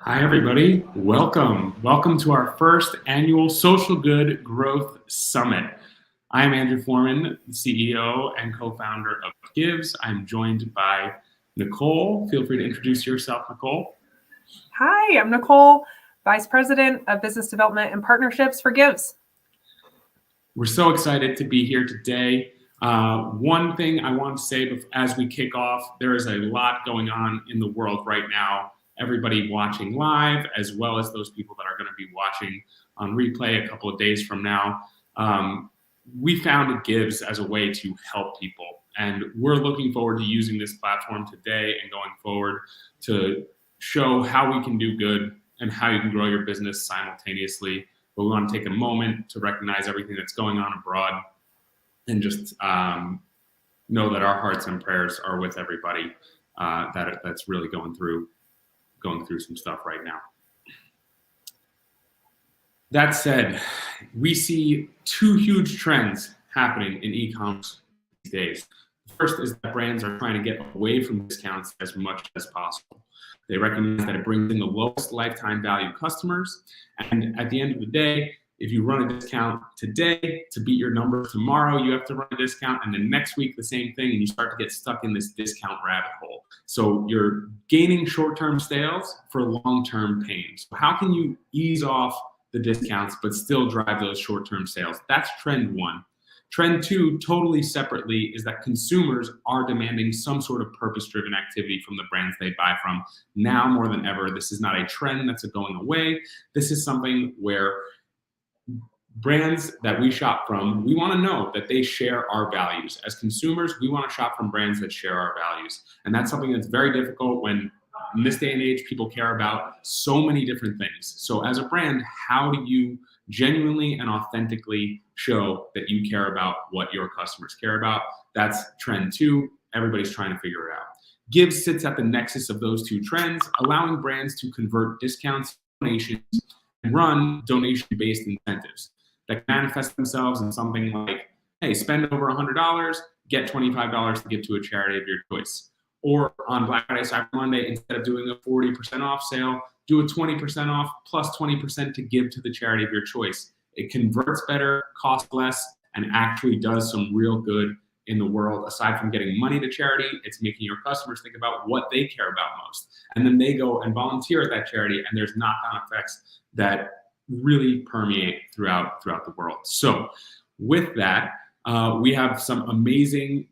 Hi, everybody. Welcome. Welcome to our first annual Social Good Growth Summit. I'm Andrew Forman, the CEO and co-founder of Givz. I'm joined by Nicole. Feel free to introduce yourself, Nicole. Hi, I'm Nicole, Vice President of Business Development and Partnerships for Givz. We're so excited to be here today. One thing I want to say as we kick off, there is a lot going on in the world right now. Everybody watching live, as well as those people that are going to be watching on replay a couple of days from now. We founded Givz as a way to help people, and we're looking forward to using this platform today and going forward to show how we can do good and how you can grow your business simultaneously. But we want to take a moment to recognize everything that's going on abroad and just know that our hearts and prayers are with everybody that's really going through some stuff right now. That said, we see two huge trends happening in e-commerce these days. The first is that brands are trying to get away from discounts as much as possible. They recognize that it brings in the lowest lifetime value customers. And at the end of the day, if you run a discount today to beat your numbers tomorrow, you have to run a discount, and then next week the same thing, and you start to get stuck in this discount rabbit hole. So you're gaining short-term sales for long-term pain. So how can you ease off the discounts but still drive those short-term sales? That's trend one. Trend two, totally separately, is that consumers are demanding some sort of purpose-driven activity from the brands they buy from now more than ever. This is not a trend that's going away. This is something where brands that we shop from, we want to know that they share our values. As consumers, we want to shop from brands that share our values. And that's something that's very difficult when, in this day and age, people care about so many different things. So as a brand, how do you genuinely and authentically show that you care about what your customers care about? That's trend two. Everybody's trying to figure it out. Givz sits at the nexus of those two trends, allowing brands to convert discounts, donations, and run donation-based incentives that manifest themselves in something like, hey, spend over $100, get $25 to give to a charity of your choice. Or on Black Friday, Cyber Monday, instead of doing a 40% off sale, do a 20% off plus 20% to give to the charity of your choice. It converts better, costs less, and actually does some real good in the world. Aside from getting money to charity, it's making your customers think about what they care about most. And then they go and volunteer at that charity, and there's knock-on effects that really permeate throughout the world. So with that, we have some amazing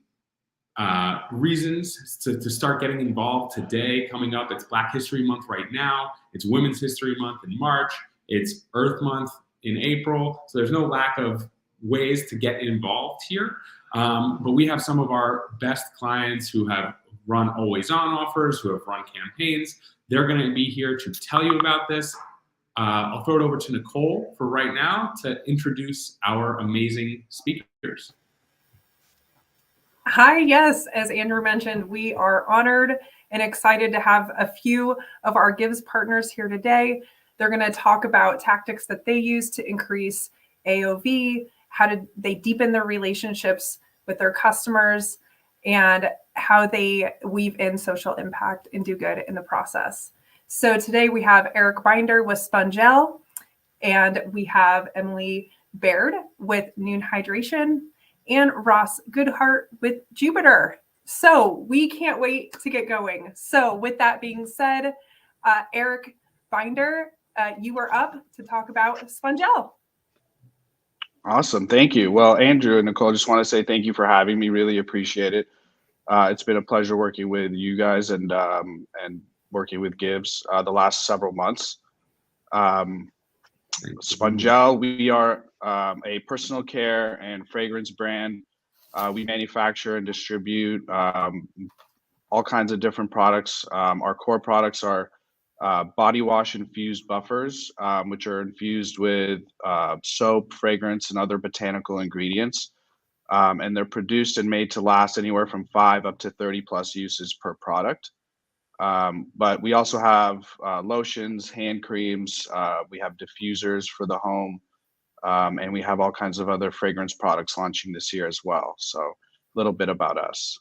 reasons to start getting involved today coming up. It's Black History Month right now. It's Women's History Month in March. It's Earth Month in April. So there's no lack of ways to get involved here. But we have some of our best clients who have run always-on offers, who have run campaigns. They're going to be here to tell you about this. I'll throw it over to Nicole for right now to introduce our amazing speakers. Hi, yes, as Andrew mentioned, we are honored and excited to have a few of our Givz partners here today. They're going to talk about tactics that they use to increase AOV, how do they deepen their relationships with their customers, and how they weave in social impact and do good in the process. So today we have Eric Binder with Spongellé, and we have Emily Baird with Nuun Hydration, and Ross Goodhart with Jupiter. So we can't wait to get going. So with that being said, Eric Binder, you are up to talk about Spongellé. Awesome. Thank you. Well, Andrew and Nicole, I just want to say thank you for having me. Really appreciate it. It's been a pleasure working with you guys and working with Givz the last several months. Spongellé, we are a personal care and fragrance brand. We manufacture and distribute all kinds of different products. Our core products are body wash infused buffers, which are infused with soap, fragrance, and other botanical ingredients. And they're produced and made to last anywhere from 5 up to 30 plus uses per product. But we also have lotions, hand creams, we have diffusers for the home, and we have all kinds of other fragrance products launching this year as well. So a little bit about us.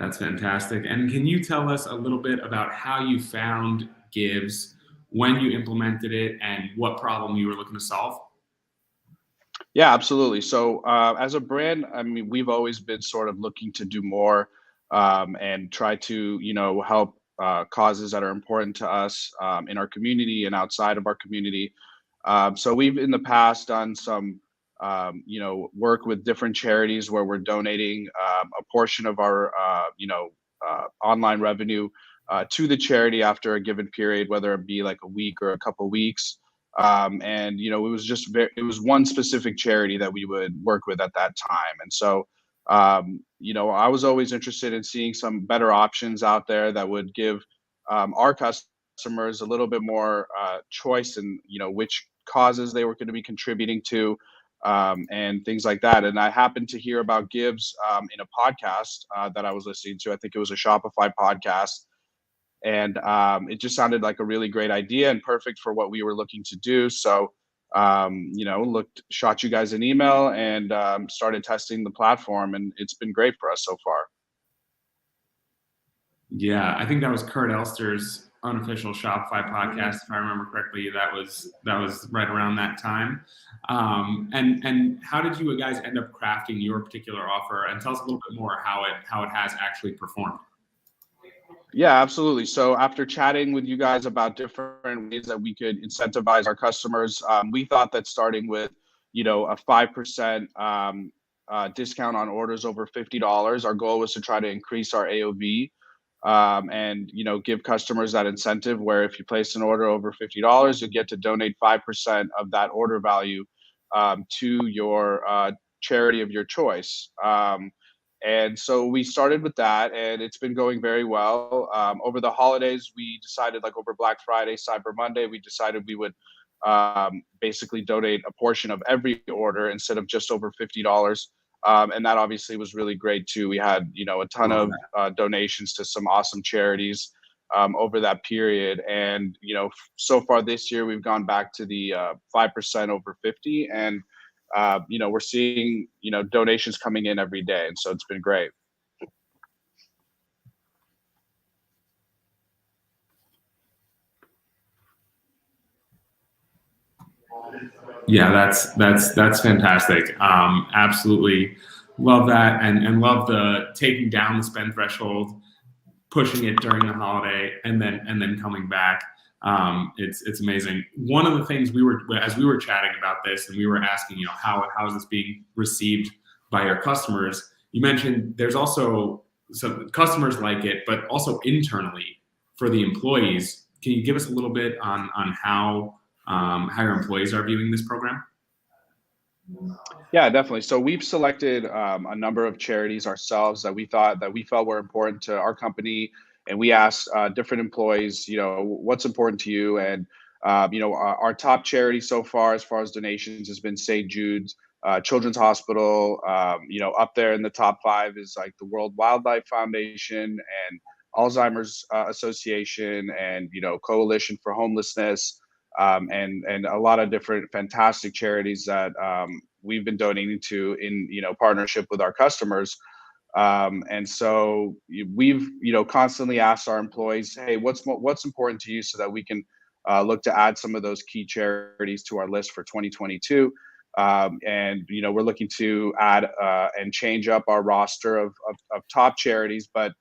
That's fantastic. And can you tell us a little bit about how you found Givz, when you implemented it, and what problem you were looking to solve? Yeah, absolutely. So as a brand, I mean, we've always been sort of looking to do more and try to, help causes that are important to us in our community and outside of our community. So we've in the past done some, work with different charities where we're donating a portion of our, online revenue to the charity after a given period, whether it be like a week or a couple weeks. And it was just it was one specific charity that we would work with at that time. And so, I was always interested in seeing some better options out there that would give our customers a little bit more choice in which causes they were going to be contributing to, and things like that. And I happened to hear about Givz in a podcast that I was listening to. I think it was a Shopify podcast, and it just sounded like a really great idea and perfect for what we were looking to do. So, shot you guys an email and started testing the platform, and it's been great for us so far. Yeah, I think that was Kurt Elster's unofficial Shopify podcast, if I remember correctly. That was right around that time. And how did you guys end up crafting your particular offer? And tell us a little bit more how it has actually performed. Yeah, absolutely. So after chatting with you guys about different ways that we could incentivize our customers, we thought that starting with, a 5% discount on orders over $50, our goal was to try to increase our AOV, and give customers that incentive where if you place an order over $50, you get to donate 5% of that order value to your charity of your choice. And so we started with that, and it's been going very well. Over the holidays, we decided, like over Black Friday, Cyber Monday, we decided we would basically donate a portion of every order instead of just over $50. And that obviously was really great too. We had, a ton of donations to some awesome charities over that period. And, so far this year, we've gone back to the 5% over 50. And we're seeing, donations coming in every day. And so it's been great. Yeah, that's fantastic. Absolutely love that, and love the taking down the spend threshold, pushing it during the holiday, and then coming back. It's amazing. One of the things as we were chatting about this, and we were asking, how is this being received by your customers? You mentioned there's also some customers like it, but also internally for the employees. Can you give us a little bit on how your employees are viewing this program? Yeah, definitely. So we've selected a number of charities ourselves that we felt were important to our company, and we asked different employees, what's important to you, and our top charity so far, as far as donations, has been St. Jude's Children's Hospital. Up there in the top 5 is like the World Wildlife Foundation and Alzheimer's Association, and Coalition for Homelessness. And a lot of different fantastic charities that we've been donating to in partnership with our customers. And so we've constantly asked our employees, hey, what's important to you, so that we can look to add some of those key charities to our list for 2022. And we're looking to add and change up our roster of top charities, but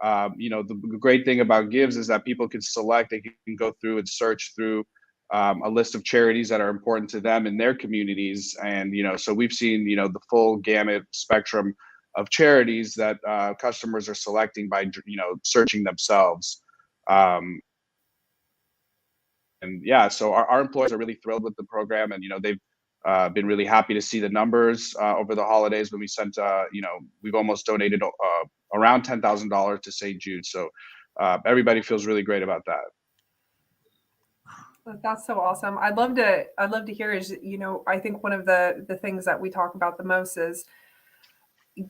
the great thing about Givz is that people can select, they can go through and search through a list of charities that are important to them in their communities. And, so we've seen, the full gamut spectrum of charities that customers are selecting by, searching themselves. And yeah, so our employees are really thrilled with the program, and, they've been really happy to see the numbers over the holidays when we sent, we've almost donated around $10,000 to St. Jude. So everybody feels really great about that. That's so awesome. I'd love to hear is, I think one of the things that we talk about the most is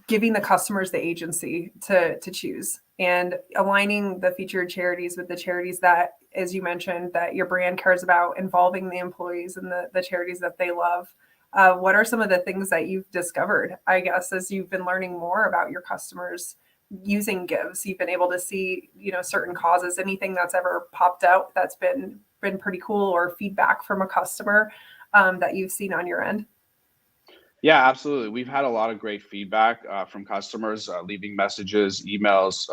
giving the customers the agency to choose, and aligning the featured charities with the charities that, as you mentioned, that your brand cares about, involving the employees and the charities that they love. What are some of the things that you've discovered, I guess, as you've been learning more about your customers, using Givz, you've been able to see, certain causes, anything that's ever popped out that's been pretty cool, or feedback from a customer that you've seen on your end? Yeah, absolutely. We've had a lot of great feedback from customers, leaving messages, emails,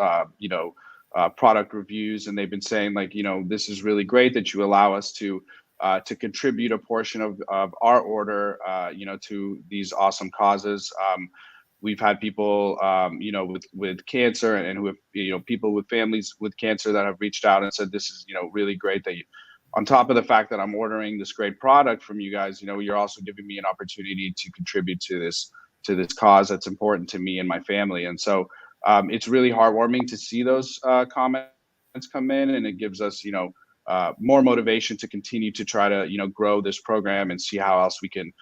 product reviews, and they've been saying like, this is really great that you allow us to contribute a portion of our order, to these awesome causes. We've had people, with cancer, and who have, people with families with cancer that have reached out and said, this is, really great that you, on top of the fact that I'm ordering this great product from you guys, you're also giving me an opportunity to contribute to this cause that's important to me and my family. And so it's really heartwarming to see those comments come in, and it gives us, more motivation to continue to try to, grow this program and see how else we can,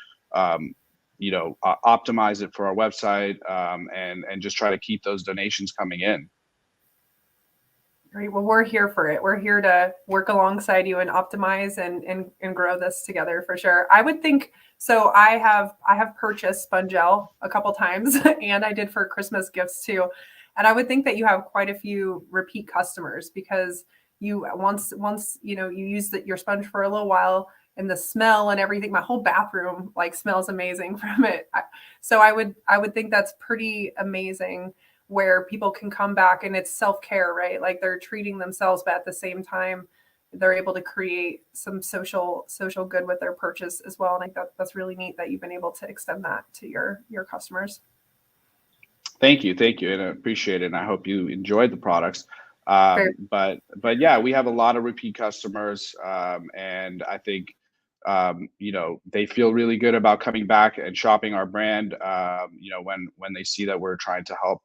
optimize it for our website, and just try to keep those donations coming in. Great. Well, we're here for it. We're here to work alongside you and optimize and grow this together for sure. I would think so. I have purchased Spongellé a couple times, and I did for Christmas gifts too. And I would think that you have quite a few repeat customers, because you once you use your sponge for a little while, and the smell and everything, my whole bathroom smells amazing from it. So I would think that's pretty amazing, where people can come back, and it's self-care, right? Like they're treating themselves, but at the same time, they're able to create some social good with their purchase as well. And I think that's really neat that you've been able to extend that to your customers. Thank you, and I appreciate it. And I hope you enjoyed the products. But yeah, we have a lot of repeat customers, and I think they feel really good about coming back and shopping our brand. When they see that we're trying to help,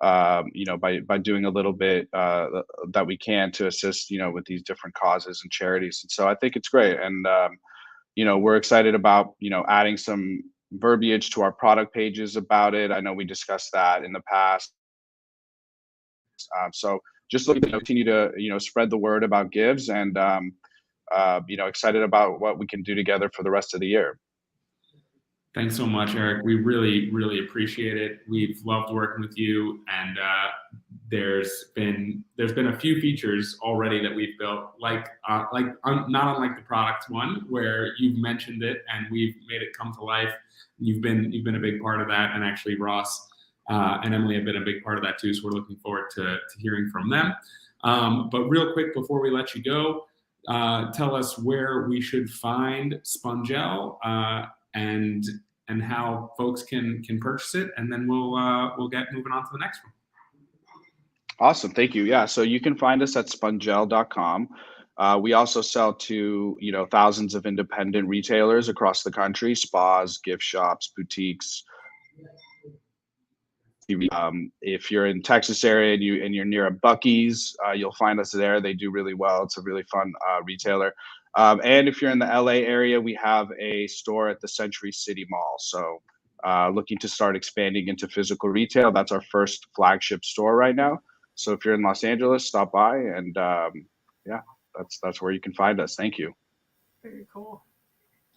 by doing a little bit that we can to assist, with these different causes and charities. And so I think it's great. And, we're excited about, adding some verbiage to our product pages about it. I know we discussed that in the past. So just looking to continue to, spread the word about Givz, and, excited about what we can do together for the rest of the year. Thanks so much, Eric. We really, really appreciate it. We've loved working with you, and there's been a few features already that we've built, not unlike the product one, where you've mentioned it and we've made it come to life. You've been a big part of that, and actually Ross and Emily have been a big part of that too. So we're looking forward to hearing from them. But real quick before we let you go, tell us where we should find Spongellé, and how folks can purchase it, and then we'll get moving on to the next one. Awesome, thank you. Yeah, so you can find us at spongellé.com. We also sell to thousands of independent retailers across the country: spas, gift shops, boutiques. If you're in Texas area and you're near a Buc-ee's, you'll find us there. They do really well. It's a really fun retailer. And if you're in the LA area, we have a store at the Century City Mall. So looking to start expanding into physical retail. That's our first flagship store right now. So if you're in Los Angeles, stop by, and that's where you can find us. Thank you. Very cool.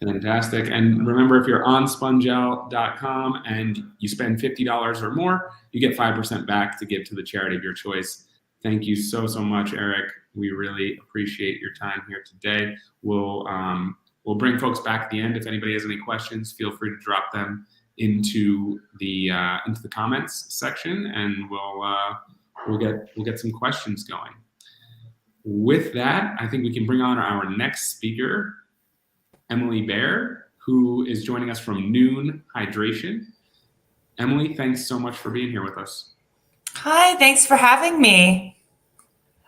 Fantastic. And remember, if you're on spongellé.com and you spend $50 or more, you get 5% back to give to the charity of your choice. Thank you so much, Eric. We really appreciate your time here today. We'll bring folks back at the end. If anybody has any questions, feel free to drop them into the comments section, and we'll get some questions going. With that, I think we can bring on our next speaker, Emily Baird, who is joining us from Nuun Hydration. Emily, thanks so much for being here with us. Hi, thanks for having me.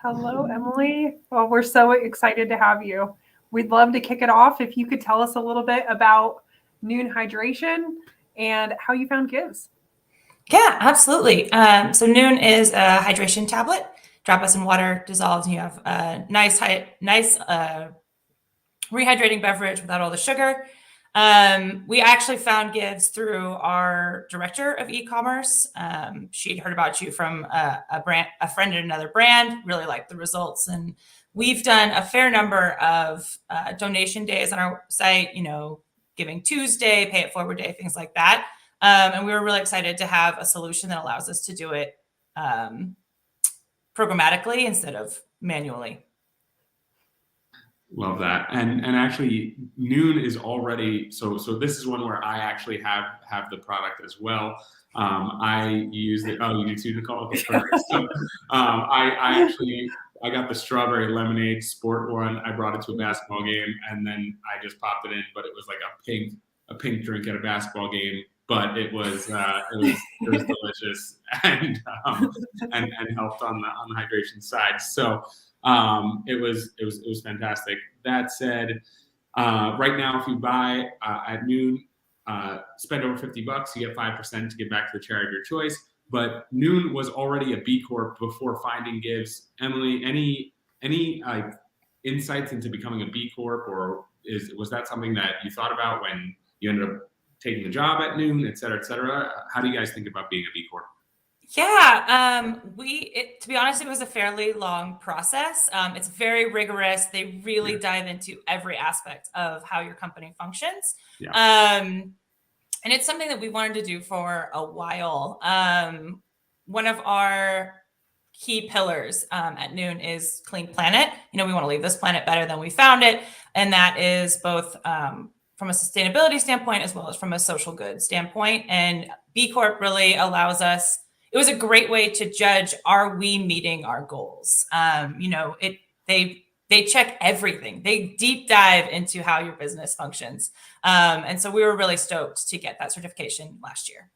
Hello, Emily. Well, we're so excited to have you. We'd love to kick it off if you could tell us a little bit about Nuun Hydration and how you found Givz. Yeah, absolutely. So Nuun is a hydration tablet. Drop us in water, dissolves, and you have a nice rehydrating beverage without all the sugar. We actually found Givz through our director of e-commerce. She'd heard about you from a friend in another brand, really liked the results. And we've done a fair number of donation days on our site, Giving Tuesday, Pay It Forward Day, things like that. And we were really excited to have a solution that allows us to do it programmatically instead of manually. Love that. And actually Nuun is already, so this is one where I actually have the product as well. I use it. Oh, you do too, Nicole? Okay, perfect. So I got the strawberry lemonade sport one. I brought it to a basketball game and then I just popped it in, but it was like a pink drink at a basketball game. But it was delicious and helped on the hydration side. So it was fantastic. That said, right now if you buy at Nuun, spend over $50, you get 5% to give back to the charity of your choice. But Nuun was already a B Corp before finding Givz. Emily, any insights into becoming a B Corp, or was that something that you thought about when you ended up taking the job at Nuun, et cetera, et cetera? How do you guys think about being a B Corp? Yeah, to be honest, it was a fairly long process. It's very rigorous. They really dive into every aspect of how your company functions. Yeah. And it's something that we wanted to do for a while. One of our key pillars at Nuun is Clean Planet. We want to leave this planet better than we found it. And that is both from a sustainability standpoint as well as from a social good standpoint. And B Corp really allows us. It was a great way to judge, are we meeting our goals? They check everything. They deep dive into how your business functions. And so we were really stoked to get that certification last year.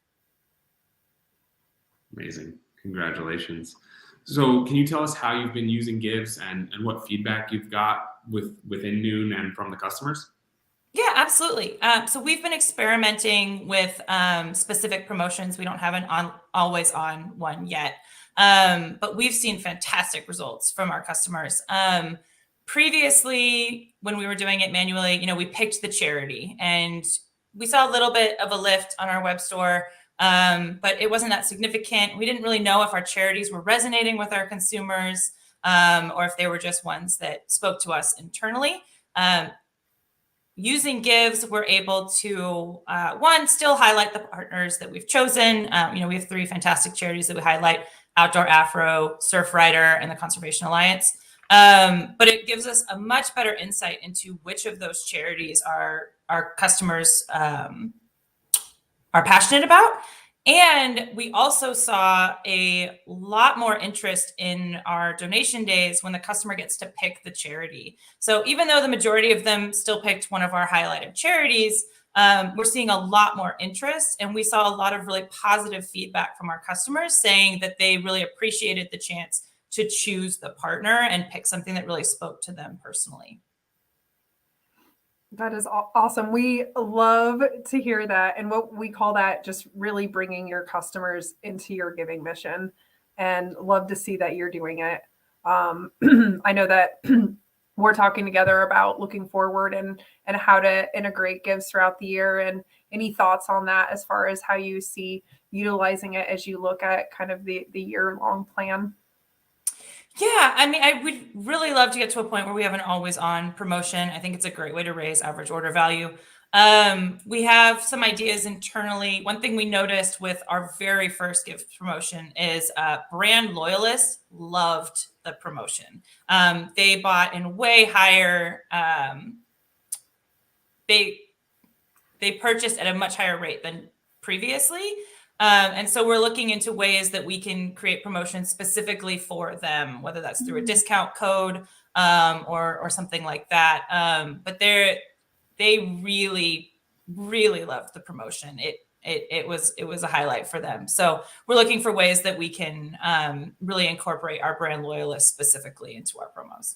Amazing. Congratulations. So can you tell us how you've been using Givz and what feedback you've got within Nuun and from the customers? Yeah, absolutely. So we've been experimenting with specific promotions. We don't have an always on one yet, but we've seen fantastic results from our customers. Previously, when we were doing it manually, we picked the charity and we saw a little bit of a lift on our web store, but it wasn't that significant. We didn't really know if our charities were resonating with our consumers or if they were just ones that spoke to us internally. Using Givz, we're able to, still highlight the partners that we've chosen. We have 3 fantastic charities that we highlight: Outdoor Afro, Surf Rider, and the Conservation Alliance. But it gives us a much better insight into which of those charities our customers are passionate about. And we also saw a lot more interest in our donation days when the customer gets to pick the charity. So even though the majority of them still picked one of our highlighted charities, we're seeing a lot more interest. And we saw a lot of really positive feedback from our customers saying that they really appreciated the chance to choose the partner and pick something that really spoke to them personally. That is awesome. We love to hear that. And what we call that just really bringing your customers into your giving mission, and love to see that you're doing it. I know that we're talking together about looking forward and how to integrate Givz throughout the year. And any thoughts on that as far as how you see utilizing it as you look at kind of the year-long plan? Yeah, I would really love to get to a point where we have an always on promotion. I think it's a great way to raise average order value. We have some ideas internally. One thing we noticed with our very first Givz promotion is brand loyalists loved the promotion. They bought in way higher. They purchased at a much higher rate than previously. And so we're looking into ways that we can create promotions specifically for them, whether that's through a discount code or something like that. But they really, really loved the promotion. It was a highlight for them. So we're looking for ways that we can really incorporate our brand loyalists specifically into our promos.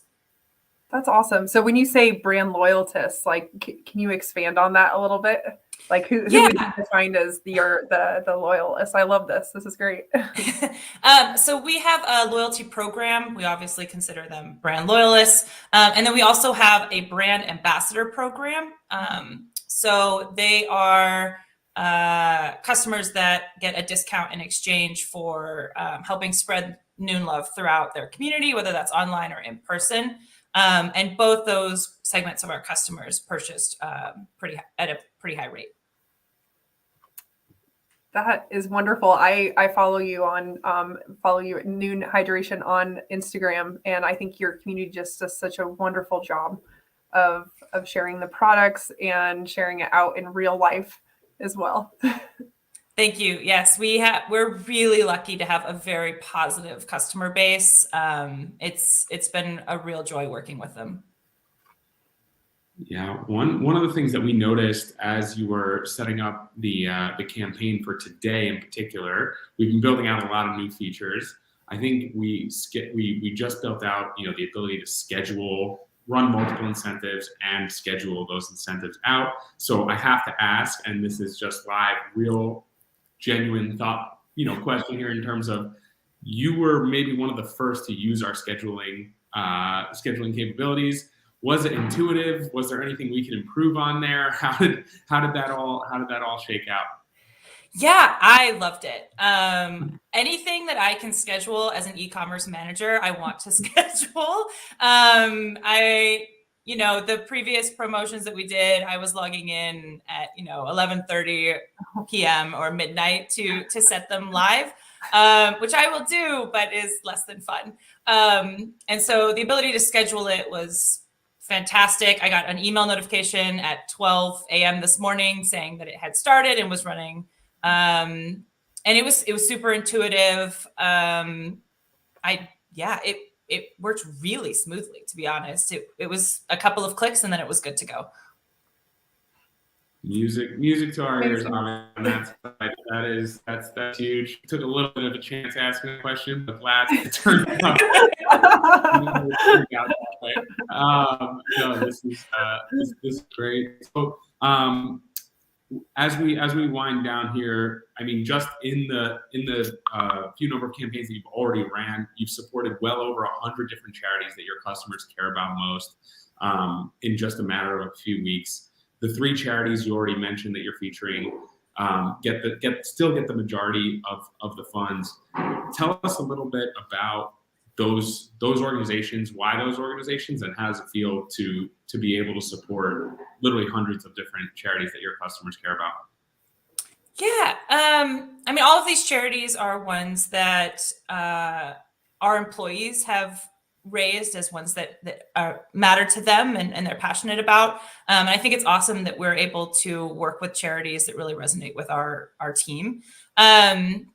That's awesome. So when you say brand loyalists, like, can you expand on that a little bit? Like who would you define as the loyalists? I love this. This is great. So we have a loyalty program. We obviously consider them brand loyalists. And then we also have a brand ambassador program. So they are customers that get a discount in exchange for helping spread Nuun love throughout their community, whether that's online or in person. And both those segments of our customers purchased at a pretty high rate. That is wonderful. I follow you on at Nuun Hydration on Instagram, and I think your community just does such a wonderful job of sharing the products and sharing it out in real life as well. Thank you. Yes, we're really lucky to have a very positive customer base. It's been a real joy working with them. Yeah, one of the things that we noticed as you were setting up the campaign for today in particular, we've been building out a lot of new features. I think we just built out, the ability to schedule, run multiple incentives, and schedule those incentives out. So I have to ask, and this is just live, real, genuine thought, question here in terms of, you were maybe one of the first to use our scheduling capabilities. Was it intuitive? Was there anything we could improve on there? How did that all shake out? Yeah, I loved it. Anything that I can schedule as an e-commerce manager, I want to schedule. The previous promotions that we did, I was logging in at 11:30 p.m. or midnight to set them live, which I will do, but is less than fun. And so the ability to schedule it was fantastic. I got an email notification at 12 a.m. this morning saying that it had started and was running. And it was super intuitive. It worked really smoothly, to be honest. It was a couple of clicks and then it was good to go. Music to our ears on that side. That's huge. Took a little bit of a chance asking a question, but glad it turned out. This is great. So as we wind down here, I mean, just in the few number of campaigns that you've already ran, you've supported well over 100 different charities that your customers care about most in just a matter of a few weeks. The 3 charities you already mentioned that you're featuring still get the majority of the funds. Tell us a little bit about those organizations, why those organizations, and how does it feel to be able to support literally hundreds of different charities that your customers care about? Yeah, I mean, all of these charities are ones that our employees have raised as ones that matter to them and they're passionate about. And I think it's awesome that we're able to work with charities that really resonate with our team. And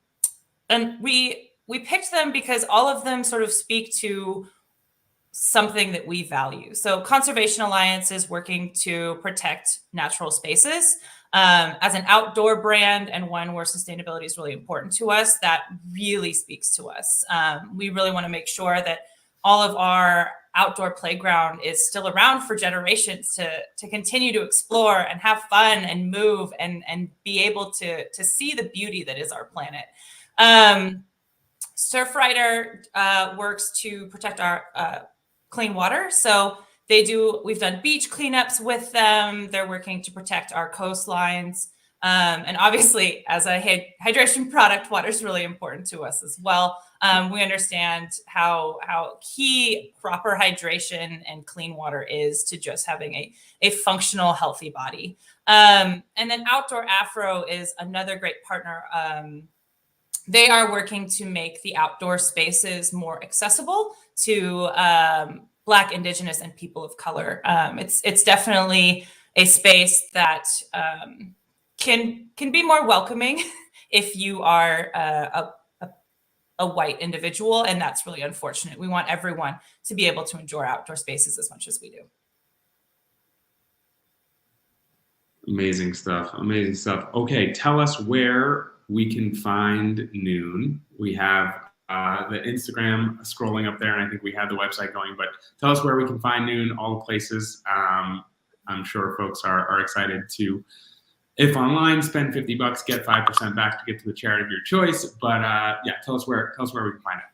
we picked them because all of them sort of speak to something that we value. So Conservation Alliance is working to protect natural spaces. As an outdoor brand and one where sustainability is really important to us, that really speaks to us. We really want to make sure that all of our outdoor playground is still around for generations to continue to explore and have fun and move and be able to see the beauty that is our planet. Surfrider works to protect our clean water. So we've done beach cleanups with them. They're working to protect our coastlines. And obviously, as a hydration product, water is really important to us as well. We understand how key proper hydration and clean water is to just having a functional, healthy body. And then Outdoor Afro is another great partner. They are working to make the outdoor spaces more accessible to Black, Indigenous, and people of color. It's definitely a space that can be more welcoming if you are a white individual, and that's really unfortunate. We want everyone to be able to enjoy outdoor spaces as much as we do. Amazing stuff. Okay, tell us where we can find Nuun. We have the Instagram scrolling up there, and I think we have the website going, but tell us where we can find Nuun, all the places. I'm sure folks are excited to, if online, spend $50, get 5% back to get to the charity of your choice. But tell us where we can find it.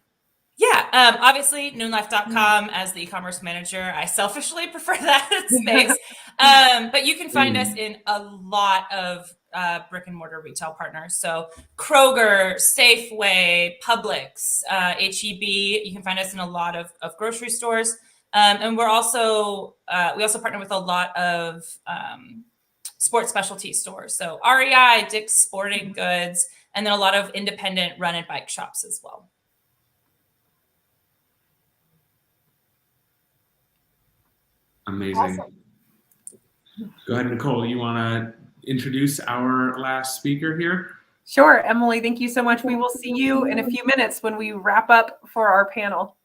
Yeah, obviously nuunlife.com as the e-commerce manager. I selfishly prefer that space. But you can find us in a lot of brick and mortar retail partners. So Kroger, Safeway, Publix, HEB. You can find us in a lot of grocery stores. And we also partner with a lot of sports specialty stores. So REI, Dick's Sporting Goods, and then a lot of independent run and bike shops as well. Amazing. Awesome. Go ahead, Nicole. You want to introduce our last speaker here? Sure, Emily, thank you so much. We will see you in a few minutes when we wrap up for our panel.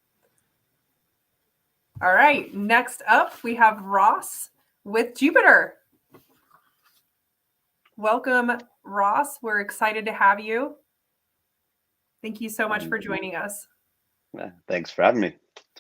All right, next up, we have Ross with Jupiter. Welcome, Ross. We're excited to have you. Thank you so much for joining us. Thanks for having me.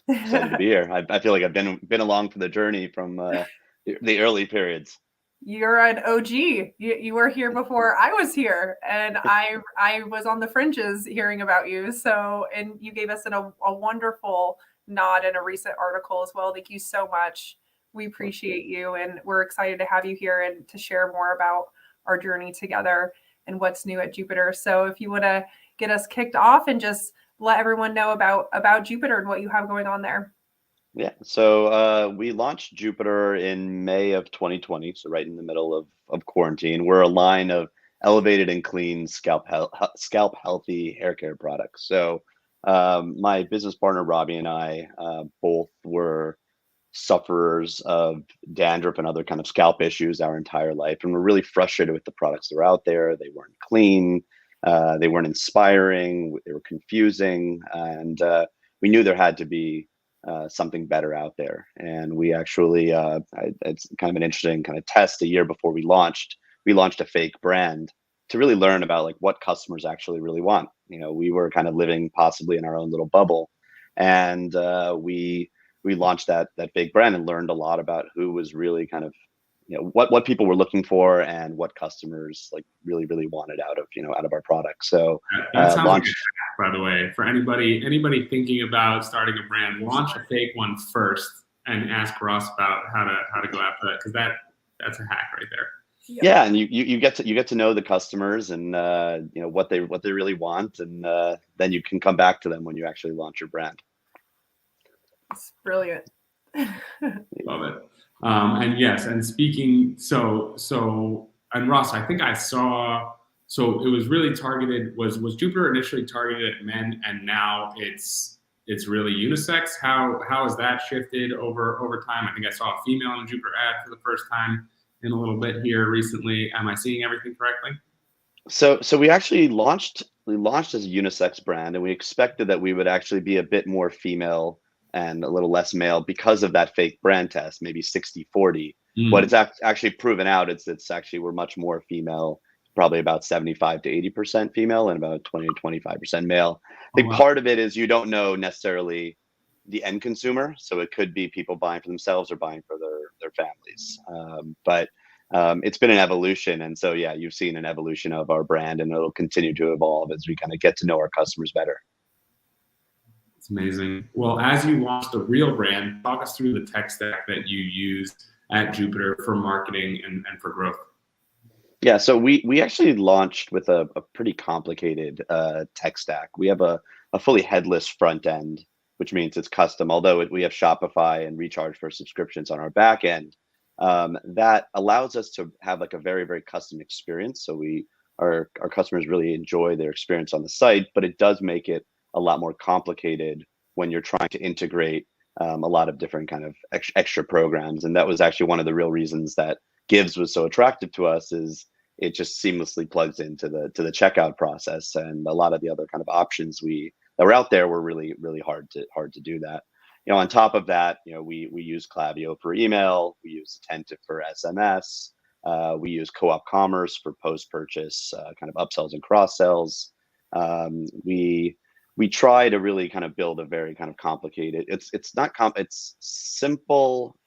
Excited to be here. I feel like I've been along for the journey from the early periods. You're an OG. You were here before I was here, and I was on the fringes hearing about you. So, and you gave us a wonderful nod in a recent article as well. Thank you so much. We appreciate you, and we're excited to have you here and to share more about our journey together and what's new at Jupiter. So, if you want to get us kicked off and just let everyone know about Jupiter and what you have going on there. Yeah, so we launched Jupiter in May of 2020, so right in the middle of quarantine. We're a line of elevated and clean scalp healthy hair care products. So my business partner Robbie and I both were sufferers of dandruff and other kind of scalp issues our entire life, and we're really frustrated with the products that were out there. They weren't clean, they weren't inspiring, they were confusing, and we knew there had to be something better out there. And we actually, it's kind of an interesting kind of test. A year before we launched a fake brand to really learn about like what customers actually really want. You know, we were kind of living possibly in our own little bubble, and we launched that fake brand and learned a lot about who was really kind of, you know, what people were looking for and what customers like really wanted out of our product. So that sounds like a hack, by the way, for anybody thinking about starting a brand, launch a fake one first and ask Ross about how to go after that, because that's a hack right there. Yeah, and you get to know the customers and you know what they really want, and then you can come back to them when you actually launch your brand. It's brilliant. Love it. And yes, and speaking, and Ross, I think I saw, so it was really targeted, was Jupiter initially targeted at men, and now it's really unisex? How has that shifted over time? I think I saw a female in a Jupiter ad for the first time in a little bit here recently. Am I seeing everything correctly? So we actually launched as a unisex brand, and we expected that we would actually be a bit more female and a little less male because of that fake brand test, maybe 60-40. What it's actually proven out, it's actually we're much more female, probably about 75 to 80% female and about 20 to 25% male. I think part of it is you don't know necessarily the end consumer, so it could be people buying for themselves or buying for their families. But it's been an evolution, and so yeah, you've seen an evolution of our brand, and it'll continue to evolve as we kind of get to know our customers better. It's amazing. Well, as you launched the real brand, talk us through the tech stack that you use at Jupiter for marketing and for growth. Yeah, so we actually launched with a pretty complicated tech stack. We have a fully headless front end, which means it's custom. Although we have Shopify and recharge for subscriptions on our back end, that allows us to have like a very custom experience. So our customers really enjoy their experience on the site, but it does make it a lot more complicated when you're trying to integrate a lot of different kind of extra programs. And that was actually one of the real reasons that Givz was so attractive to us, is it just seamlessly plugs into the checkout process, and a lot of the other kind of options that were out there were really hard to do that. You know, on top of that, you know, we use Klaviyo for email, we use Attentive for SMS, we use Co-op Commerce for post-purchase kind of upsells and cross-sells. We try to really kind of build a very kind of complicated, it's simple,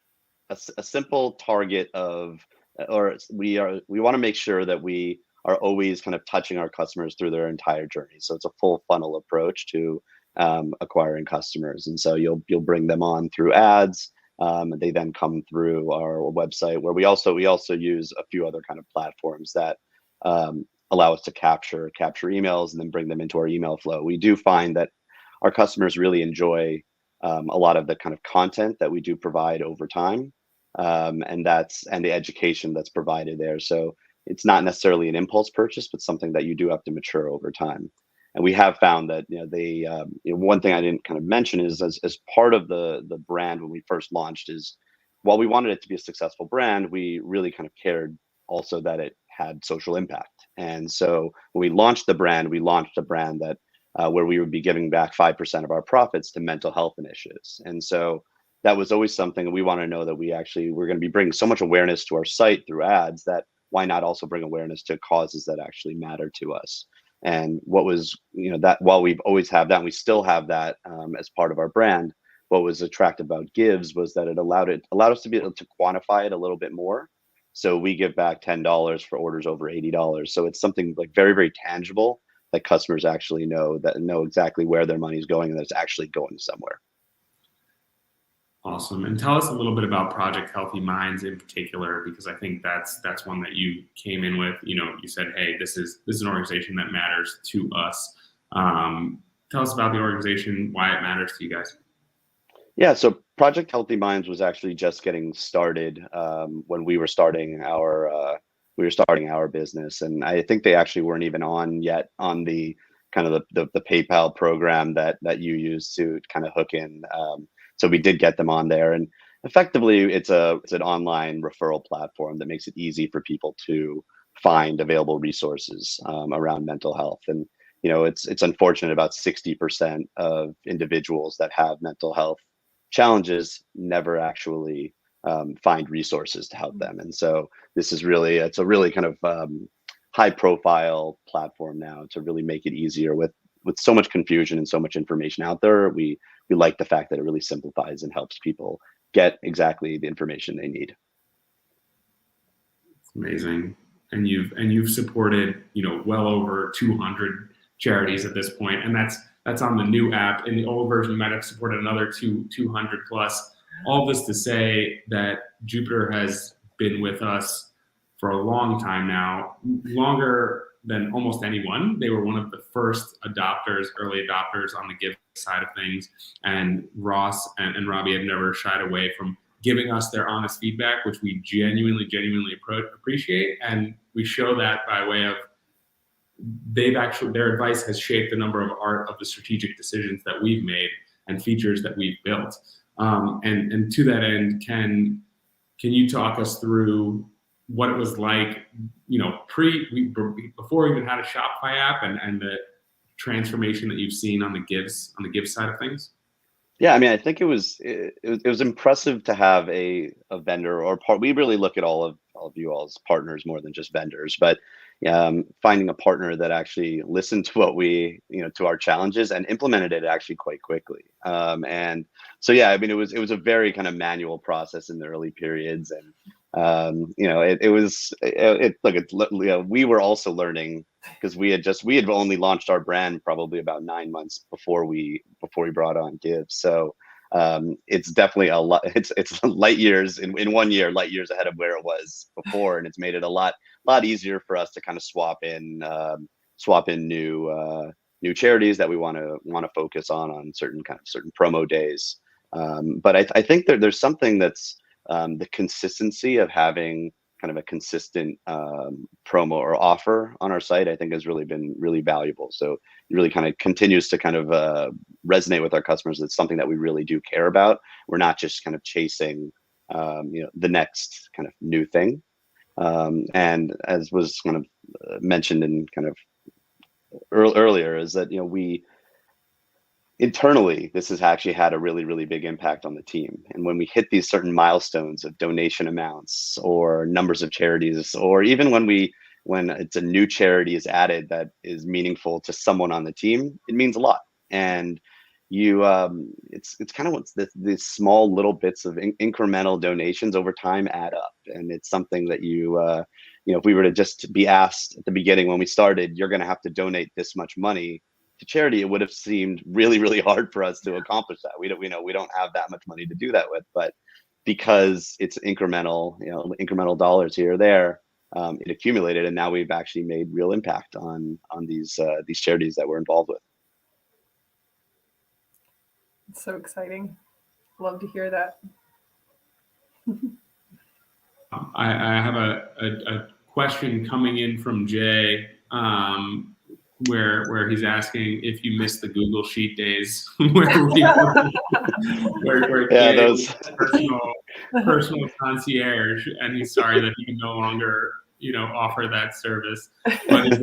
a simple target of, or we want to make sure that we are always kind of touching our customers through their entire journey. So it's a full funnel approach to acquiring customers. And so you'll bring them on through ads. They then come through our website, where we also use a few other kind of platforms that allow us to capture emails and then bring them into our email flow. We do find that our customers really enjoy a lot of the kind of content that we do provide over time. and the education that's provided there. So it's not necessarily an impulse purchase, but something that you do have to mature over time. And we have found that one thing I didn't kind of mention is as part of the brand when we first launched is, while we wanted it to be a successful brand, we really kind of cared also that it had social impact. And so when we launched a brand that where we would be giving back 5% of our profits to mental health initiatives. And so that was always something we want to know that we're going to be bringing so much awareness to our site through ads that why not also bring awareness to causes that actually matter to us. And what was, that while we've always have that, and we still have that as part of our brand, what was attractive about Givz was that it allowed us to be able to quantify it a little bit more. So we give back $10 for orders over $80. So it's something like very, very tangible that customers actually know exactly where their money is going and that it's actually going somewhere. Awesome. And tell us a little bit about Project Healthy Minds in particular, because I think that's one that you came in with. You said, hey, this is an organization that matters to us. Tell us about the organization, why it matters to you guys. Yeah, so Project Healthy Minds was actually just getting started when we were starting our business, and I think they actually weren't even on the kind of the PayPal program that you use to kind of hook in. So we did get them on there, and effectively it's an online referral platform that makes it easy for people to find available resources around mental health. And it's unfortunate about 60% of individuals that have mental health challenges never actually find resources to help them. And so it's a really kind of high profile platform now to really make it easier with so much confusion and so much information out there. We like the fact that it really simplifies and helps people get exactly the information they need. It's amazing. And you've supported, well over 200 charities at this point, and that's on the new app. In the old version, you might have supported another 200 plus. All this to say that Jupiter has been with us for a long time now, longer than almost anyone. They were one of the first early adopters on the Givz side of things. And Ross and Robbie have never shied away from giving us their honest feedback, which we genuinely appreciate. And we show that by way of their advice has shaped a number of the strategic decisions that we've made and features that we've built. And to that end, can you talk us through what it was like, before we even had a Shopify app, and the transformation that you've seen on the Givz side of things? Yeah, I mean, I think it was impressive to have a vendor or part. We really look at all of you all as partners more than just vendors, but finding a partner that actually listened to what to our challenges and implemented it actually quite quickly. And so, yeah, I mean, it was a very kind of manual process in the early periods, and we were also learning because we had only launched our brand probably about 9 months before we brought on Givz. So it's definitely a lot. It's light years in 1 year, light years ahead of where it was before, and it's made it a lot easier for us to kind of swap in new charities that we want to focus on certain promo days. But I think there's something that's the consistency of having kind of a consistent promo or offer on our site, I think has really been really valuable. So it really kind of continues to kind of resonate with our customers. It's something that we really do care about. We're not just kind of chasing, the next kind of new thing. And as was kind of mentioned in kind of earlier, is that, we internally, this has actually had a really, really big impact on the team. And when we hit these certain milestones of donation amounts or numbers of charities, or even when it's a new charity is added that is meaningful to someone on the team, it means a lot. And it's kind of what's these small little bits of incremental donations over time add up. And it's something that if we were to just be asked at the beginning when we started, you're going to have to donate this much money to charity, it would have seemed really, really hard for us to accomplish that. We don't have that much money to do that with, but because it's incremental dollars here or there, it accumulated, and now we've actually made real impact on these charities that we're involved with. It's so exciting. Love to hear that. I have a question coming in from Jay, where he's asking if you missed the Google Sheet days, where Yeah, Jay those was personal concierge, and he's sorry that he can no longer, offer that service. But is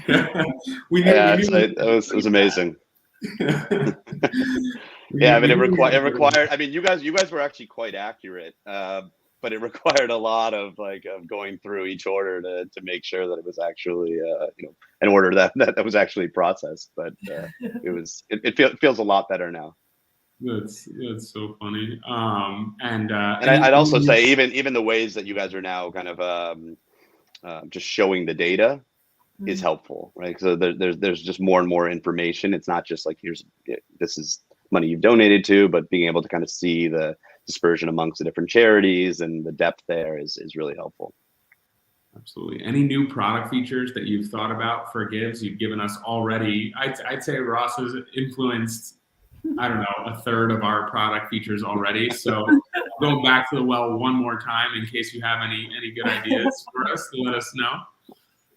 there, it was amazing. Yeah, I mean, it required. I mean, you guys were actually quite accurate, but it required a lot of of going through each order to make sure that it was actually an order that was actually processed. But it feels a lot better now. That's so funny. And I'd also say even the ways that you guys are now kind of just showing the data is helpful, right? So there's just more and more information. It's not just like this is money you've donated to, but being able to kind of see the dispersion amongst the different charities and the depth there is really helpful. Absolutely. Any new product features that you've thought about for Givz? You've given us already. I'd say Ross has influenced, I don't know, a third of our product features already. So going back to the well one more time in case you have any good ideas for us, let us know.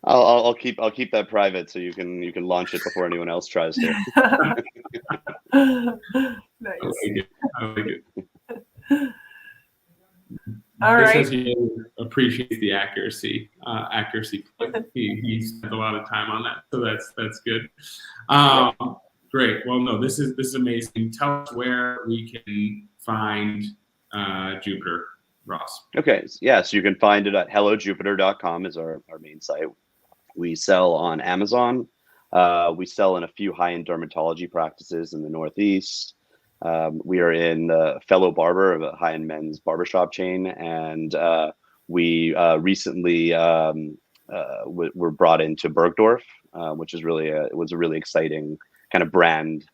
I'll keep that private so you can launch it before anyone else tries to. Nice. I like it. All right. Says he appreciates the accuracy. He spent a lot of time on that, so that's good. Great. Well, no, this is amazing. Tell us where we can find Jupiter, Ross. Okay. Yeah. So you can find it at hellojupiter.com is our main site. We sell on Amazon. We sell in a few high-end dermatology practices in the Northeast. We are in Fellow Barber, a high-end men's barbershop chain, and we recently were brought into Bergdorf, which is was a really exciting kind of brand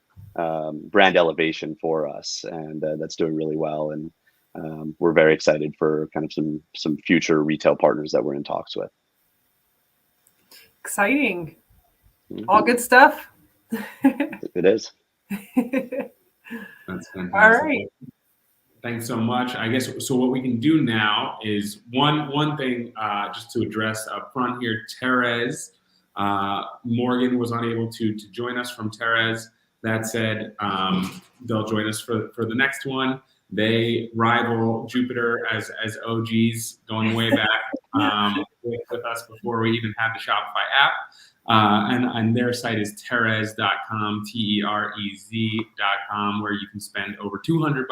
elevation for us, and that's doing really well. And we're very excited for kind of some future retail partners that we're in talks with. Exciting. All good stuff. It is. That's fantastic. All right. Thanks so much. I guess so. What we can do now is one thing just to address up front here. Therese Morgan was unable to join us from Therese. That said, they'll join us for the next one. They rival Jupiter as OGs going way back with us before we even had the Shopify app. And their site is Terez.com, Terez.com, where you can spend over $200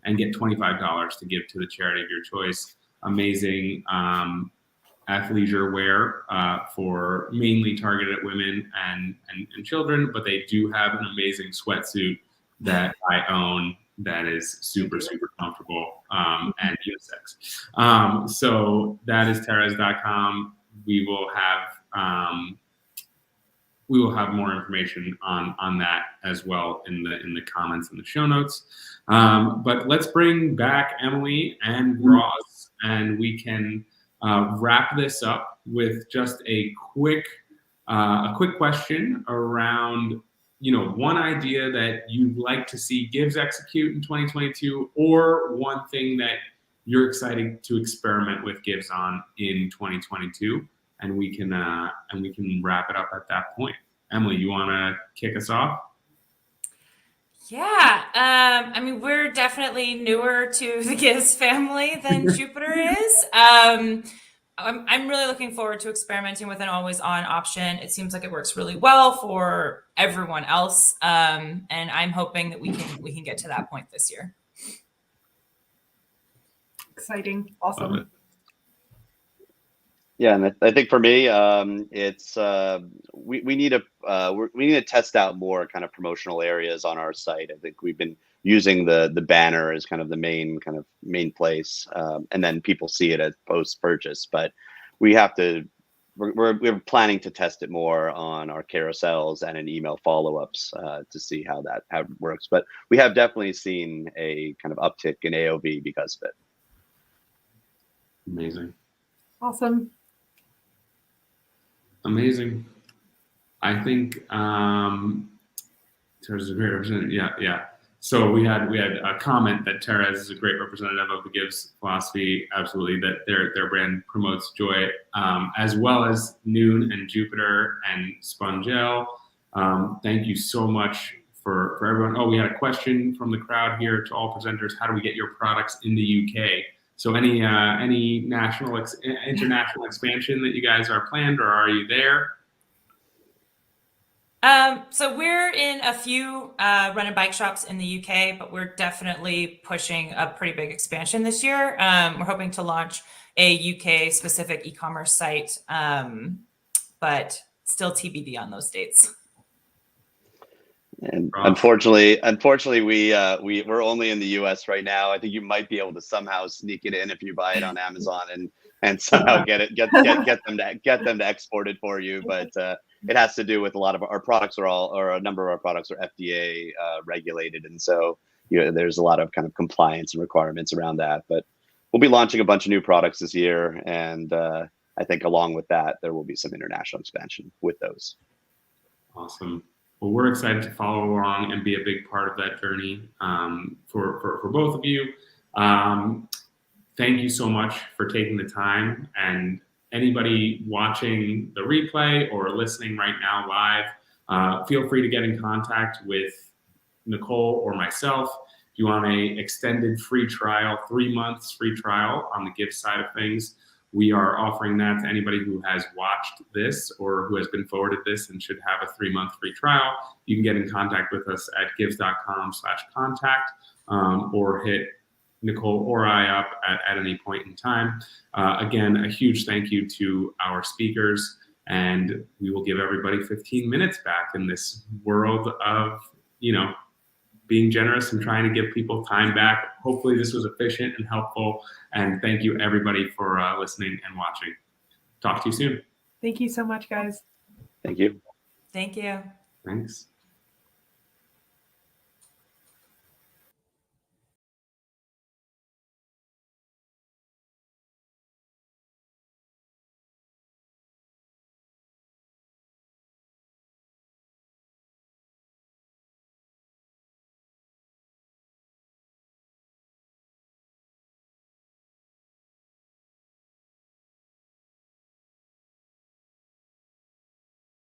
and get $25 to give to the charity of your choice. Amazing athleisure wear for mainly targeted at women and children, but they do have an amazing sweatsuit that I own that is super comfortable and unisex. So that is Terez.com. We will have more information on that as well in the comments and the show notes. But let's bring back Emily and Ross, and we can wrap this up with just a quick question around one idea that you'd like to see Givz execute in 2022, or one thing that you're excited to experiment with Givz on in 2022, and we can wrap it up at that point. Emily, you want to kick us off? Yeah, I mean, we're definitely newer to the Givz family than Jupiter is. I'm really looking forward to experimenting with an always-on option. It seems like it works really well for everyone else, and I'm hoping that we can get to that point this year. Exciting. Awesome. Yeah, and I think for me, it's we need to test out more kind of promotional areas on our site. I think we've been using the banner as kind of the main place, and then people see it as post purchase. But we're planning to test it more on our carousels and in email follow-ups to see how it works. But we have definitely seen a kind of uptick in AOV because of it. Amazing. Awesome. Amazing. I think there's a great representative. Yeah. So we had a comment that Therese is a great representative of the Givz philosophy. Absolutely, that their brand promotes joy, as well as Nuun and Jupiter and Spongellé. Thank you so much for everyone. Oh, we had a question from the crowd here to all presenters. How do we get your products in the UK? So any international expansion that you guys are planned, or are you there? So we're in a few run and bike shops in the UK, but we're definitely pushing a pretty big expansion this year. We're hoping to launch a UK specific e-commerce site, but still TBD on those dates. And unfortunately, we're only in the U.S. right now. I think you might be able to somehow sneak it in if you buy it on Amazon and somehow get them to export it for you. But it has to do with a lot of our products or a number of our products are FDA regulated, and so there's a lot of kind of compliance and requirements around that. But we'll be launching a bunch of new products this year, and I think along with that, there will be some international expansion with those. Awesome. Well, we're excited to follow along and be a big part of that journey for both of you. Thank you so much for taking the time. And anybody watching the replay or listening right now live, feel free to get in contact with Nicole or myself. If you want an extended free trial, 3 months free trial on the Givz side of things, we are offering that to anybody who has watched this or who has been forwarded this and should have a 3-month free trial. You can get in contact with us at givz.com/contact, or hit Nicole or I up at any point in time. Again, a huge thank you to our speakers, and we will give everybody 15 minutes back in this world of, being generous and trying to give people time back. Hopefully this was efficient and helpful. And thank you everybody for listening and watching. Talk to you soon. Thank you so much, guys. Thank you. Thank you. Thanks.